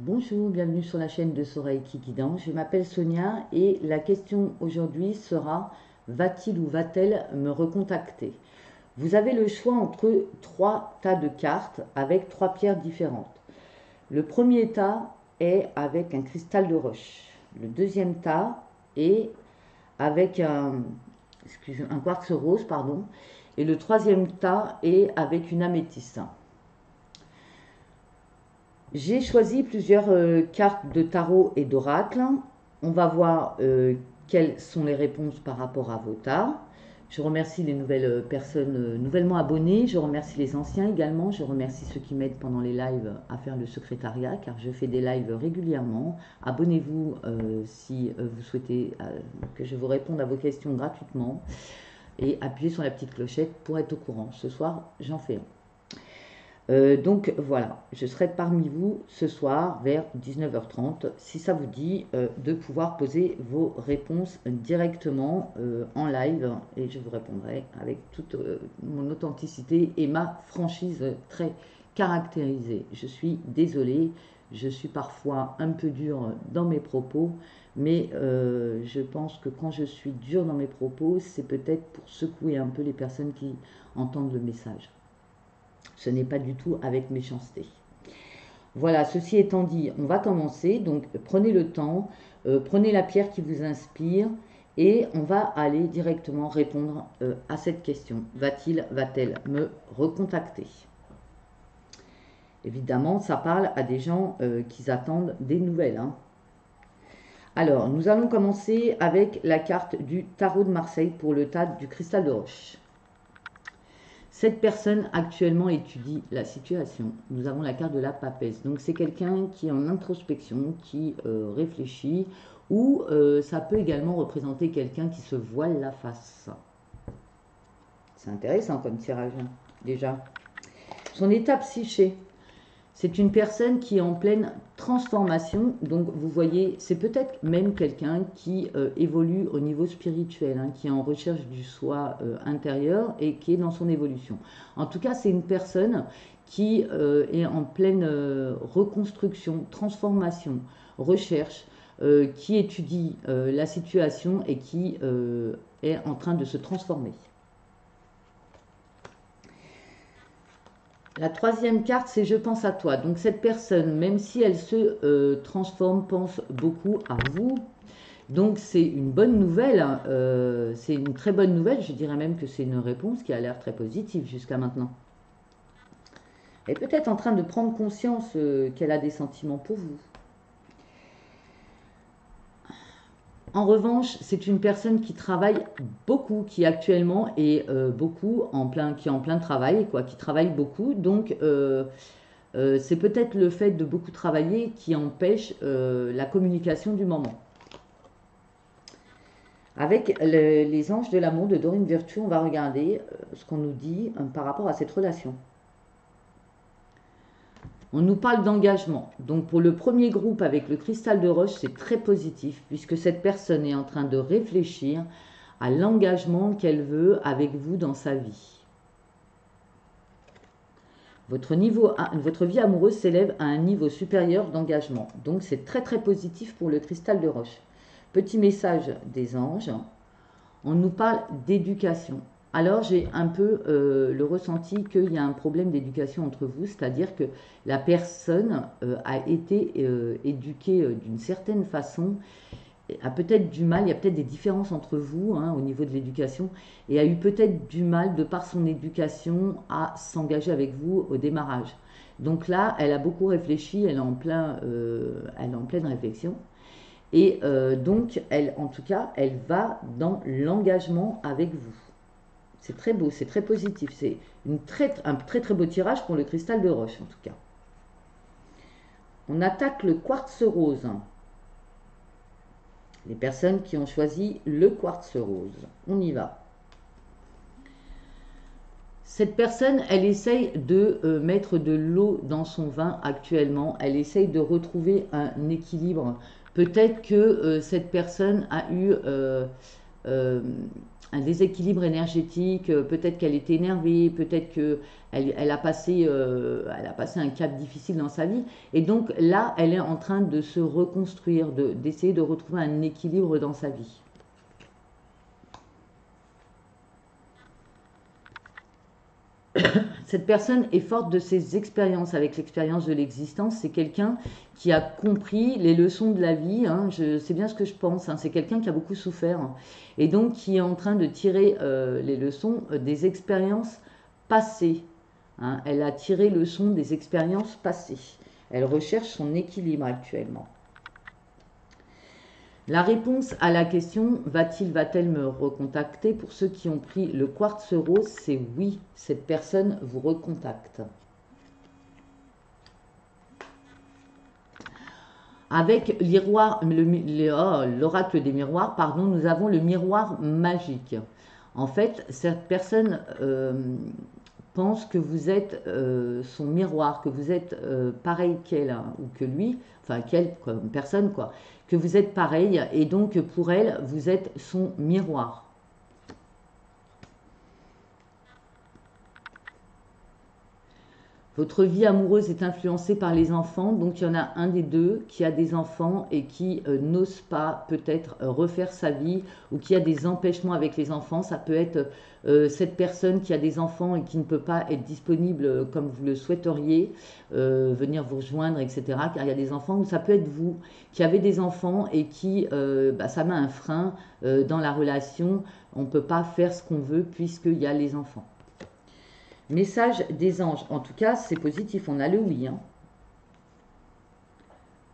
Bonjour, bienvenue sur la chaîne de Soreiki Guidant. Je m'appelle Sonia et la question aujourd'hui sera: va-t-il ou va-t-elle me recontacter? Vous avez le choix entre trois tas de cartes avec trois pierres différentes. Le premier tas est avec un cristal de roche. Le deuxième tas est avec un quartz rose, pardon. Et le troisième tas est avec une améthyste. J'ai choisi plusieurs cartes de tarot et d'oracle. On va voir quelles sont les réponses par rapport à vos tas. Je remercie les nouvelles personnes nouvellement abonnées. Je remercie les anciens également. Je remercie ceux qui m'aident pendant les lives à faire le secrétariat car je fais des lives régulièrement. Abonnez-vous si vous souhaitez que je vous réponde à vos questions gratuitement. Et appuyez sur la petite clochette pour être au courant. Ce soir, j'en fais un. Donc voilà, je serai parmi vous ce soir vers 19h30 si ça vous dit de pouvoir poser vos réponses directement en live et je vous répondrai avec toute mon authenticité et ma franchise très caractérisée. Je suis désolée, je suis parfois un peu dure dans mes propos, mais je pense que quand je suis dure dans mes propos, c'est peut-être pour secouer un peu les personnes qui entendent le message. Ce n'est pas du tout avec méchanceté. Voilà, ceci étant dit, on va commencer. Donc prenez le temps, prenez la pierre qui vous inspire et on va aller directement répondre à cette question. Va-t-il, va-t-elle me recontacter? Évidemment, ça parle à des gens qui attendent des nouvelles. Hein. Alors, nous allons commencer avec la carte du tarot de Marseille pour le tas du cristal de roche. Cette personne actuellement étudie la situation. Nous avons la carte de la papesse. Donc c'est quelqu'un qui est en introspection, qui réfléchit, ou ça peut également représenter quelqu'un qui se voile la face. C'est intéressant comme tirage, hein, déjà. Son état psyché. C'est une personne qui est en pleine transformation. Donc vous voyez, c'est peut-être même quelqu'un qui évolue au niveau spirituel, hein, qui est en recherche du soi intérieur et qui est dans son évolution. En tout cas, c'est une personne qui est en pleine reconstruction, transformation, recherche, qui étudie la situation et qui est en train de se transformer. La troisième carte, c'est je pense à toi. Donc cette personne, même si elle se transforme, pense beaucoup à vous. Donc c'est une bonne nouvelle, hein. C'est une très bonne nouvelle. Je dirais même que c'est une réponse qui a l'air très positive jusqu'à maintenant. Elle est peut-être en train de prendre conscience qu'elle a des sentiments pour vous. En revanche, c'est une personne qui travaille beaucoup, qui actuellement est qui est en plein travail, quoi, qui travaille beaucoup. Donc, c'est peut-être le fait de beaucoup travailler qui empêche la communication du moment. Avec les anges de l'amour de Dorine Virtue, on va regarder ce qu'on nous dit par rapport à cette relation. On nous parle d'engagement. Donc pour le premier groupe avec le cristal de roche, c'est très positif puisque cette personne est en train de réfléchir à l'engagement qu'elle veut avec vous dans sa vie. Votre vie amoureuse s'élève à un niveau supérieur d'engagement. Donc c'est très très positif pour le cristal de roche. Petit message des anges. On nous parle d'éducation. Alors j'ai un peu le ressenti qu'il y a un problème d'éducation entre vous, c'est-à-dire que la personne a été éduquée d'une certaine façon, a peut-être du mal, il y a peut-être des différences entre vous hein, au niveau de l'éducation, et a eu peut-être du mal de par son éducation à s'engager avec vous au démarrage. Donc là, elle a beaucoup réfléchi, elle est en pleine réflexion. Et donc, en tout cas, elle va dans l'engagement avec vous. C'est très beau, c'est très positif. C'est un très très beau tirage pour le cristal de roche, en tout cas. On attaque le quartz rose. Les personnes qui ont choisi le quartz rose. On y va. Cette personne, elle essaye de mettre de l'eau dans son vin actuellement. Elle essaye de retrouver un équilibre. Peut-être que cette personne a eu un déséquilibre énergétique, peut-être qu'elle était énervée, peut-être qu'elle a passé un cap difficile dans sa vie. Et donc là, elle est en train de se reconstruire, d'essayer de retrouver un équilibre dans sa vie. Cette personne est forte de ses expériences, avec l'expérience de l'existence. C'est quelqu'un qui a compris les leçons de la vie. Hein. C'est bien ce que je pense. Hein. C'est quelqu'un qui a beaucoup souffert. Hein. Et donc qui est en train de tirer les leçons des expériences passées. Hein. Elle a tiré leçon des expériences passées. Elle recherche son équilibre actuellement. La réponse à la question « va-t-elle me recontacter ?» pour ceux qui ont pris le quartz rose, c'est oui, cette personne vous recontacte. Avec l'oracle des miroirs, pardon, nous avons le miroir magique. En fait, cette personne pense que vous êtes son miroir, que vous êtes pareil qu'elle, hein, ou que lui, enfin qu'elle comme personne, quoi, que vous êtes pareil, et donc pour elle, vous êtes son miroir. Votre vie amoureuse est influencée par les enfants, donc il y en a un des deux qui a des enfants et qui n'ose pas peut-être refaire sa vie, ou qui a des empêchements avec les enfants. Ça peut être cette personne qui a des enfants et qui ne peut pas être disponible comme vous le souhaiteriez, venir vous rejoindre, etc. Car il y a des enfants, ou ça peut être vous qui avez des enfants et qui, ça met un frein dans la relation. On ne peut pas faire ce qu'on veut puisqu'il y a les enfants. Message des anges. En tout cas, c'est positif. On a le oui. Hein.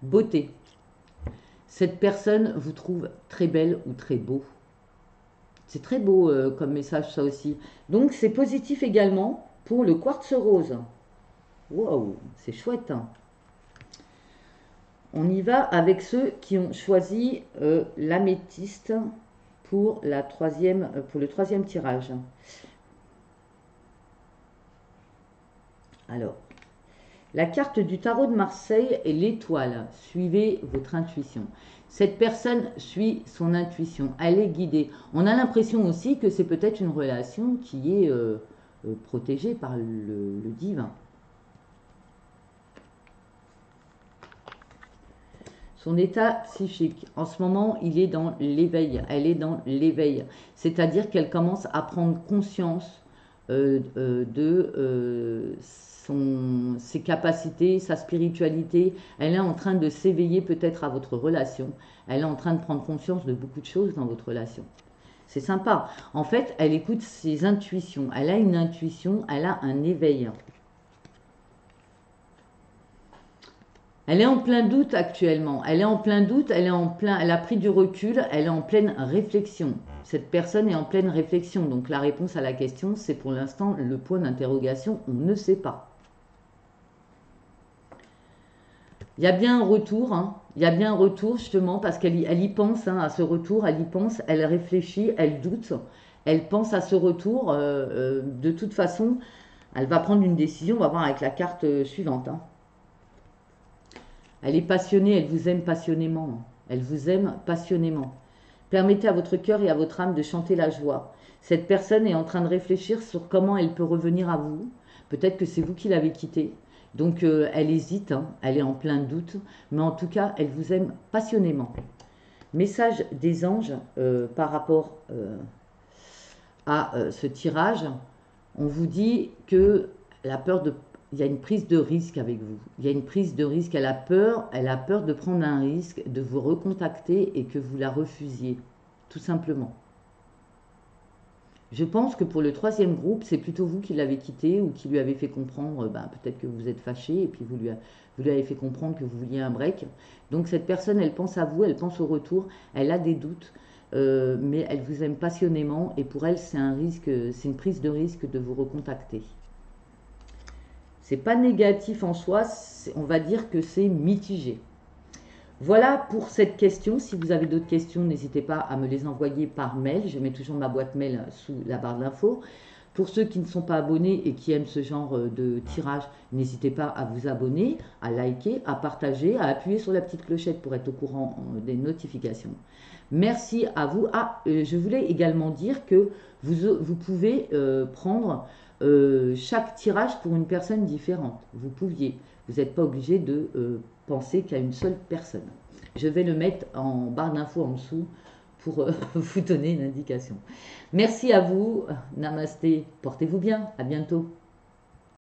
Beauté. Cette personne vous trouve très belle ou très beau. C'est très beau comme message, ça aussi. Donc, c'est positif également pour le quartz rose. Wow, c'est chouette. Hein. On y va avec ceux qui ont choisi l'améthyste pour le troisième tirage. Alors, la carte du tarot de Marseille est l'étoile. Suivez votre intuition. Cette personne suit son intuition. Elle est guidée. On a l'impression aussi que c'est peut-être une relation qui est protégée par le divin. Son état psychique, en ce moment, il est dans l'éveil. Elle est dans l'éveil. C'est-à-dire qu'elle commence à prendre conscience ses capacités, sa spiritualité. Elle est en train de s'éveiller peut-être à votre relation. Elle est en train de prendre conscience de beaucoup de choses dans votre relation. C'est sympa. En fait, elle écoute ses intuitions. Elle a une intuition, elle a un éveil. Elle est en plein doute actuellement. Elle est en plein doute, elle a pris du recul, elle est en pleine réflexion. Cette personne est en pleine réflexion. Donc la réponse à la question, c'est pour l'instant le point d'interrogation, on ne sait pas. Il y a bien un retour, hein. Il y a bien un retour justement parce qu'elle y pense hein, à ce retour, elle y pense, elle réfléchit, elle doute, elle pense à ce retour. De toute façon, elle va prendre une décision, on va voir avec la carte suivante. Hein. Elle est passionnée, elle vous aime passionnément. Elle vous aime passionnément. Permettez à votre cœur et à votre âme de chanter la joie. Cette personne est en train de réfléchir sur comment elle peut revenir à vous. Peut-être que c'est vous qui l'avez quittée. Donc elle hésite, hein, elle est en plein doute, mais en tout cas, elle vous aime passionnément. Message des anges par rapport à ce tirage. On vous dit que il y a une prise de risque avec vous. Il y a une prise de risque, elle a peur de prendre un risque, de vous recontacter et que vous la refusiez, tout simplement. Je pense que pour le troisième groupe, c'est plutôt vous qui l'avez quitté ou qui lui avez fait comprendre, peut-être que vous êtes fâché et puis vous lui avez fait comprendre que vous vouliez un break. Donc cette personne, elle pense à vous, elle pense au retour, elle a des doutes, mais elle vous aime passionnément et pour elle, c'est un risque, c'est une prise de risque de vous recontacter. C'est pas négatif en soi, on va dire que c'est mitigé. Voilà pour cette question. Si vous avez d'autres questions, n'hésitez pas à me les envoyer par mail. Je mets toujours ma boîte mail sous la barre d'infos. Pour ceux qui ne sont pas abonnés et qui aiment ce genre de tirage, n'hésitez pas à vous abonner, à liker, à partager, à appuyer sur la petite clochette pour être au courant des notifications. Merci à vous. Ah, je voulais également dire que vous pouvez prendre chaque tirage pour une personne différente. Vous pouviez. Vous n'êtes pas obligé de penser qu'à une seule personne. Je vais le mettre en barre d'infos en dessous pour vous donner une indication. Merci à vous. Namasté. Portez-vous bien. À bientôt.